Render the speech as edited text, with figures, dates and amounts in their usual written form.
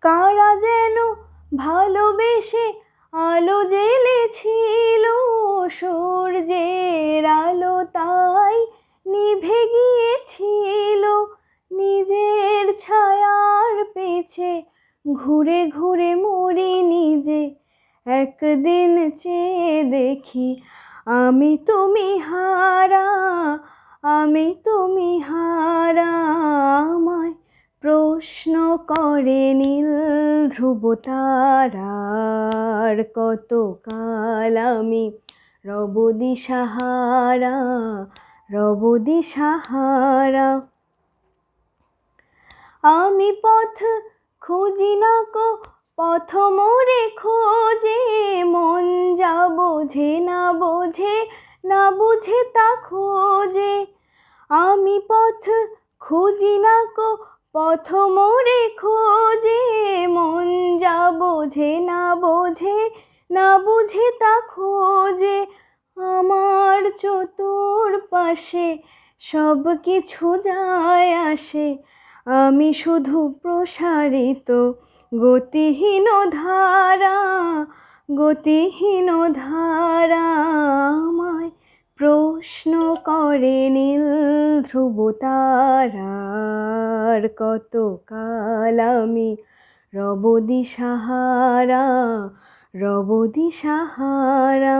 কারা যেন ভালোবেসে আলো জ্বেলেছিল, সূর্যের আলো তাই নিভে গিয়েছিল। নিজের ছায়ার পেছে ঘুরে ঘুরে মরি নিজে, একদিন চেয়ে দেখি আমি তুমি হারা, আমি তুমি হারা। আমায় প্রশ্ন করে নীল ধ্রুব তারার, কতকাল আমি রব দিশাহারা, রব দিশাহারা। আমি পথ খুঁজি না কো পথ মোরে খোঁজে, মন যা বোঝে না বোঝে, না বুঝে তা খোঁজে। আমি পথ খুঁজি না কো পথ মোরে খোঁজে, মন যা বোঝে না বোঝে, না বুঝে তা খোঁজে। আমার চতুর্পাশে সব কিছু যায় আসে, আমি শুধু প্রসারিত গতিহীন ধারা, গতিহীন ধারা। আমায় প্রশ্ন করে নীল ধ্রুব তারার, কতকাল আমি রব দিশাহারা, রব দিশাহারা।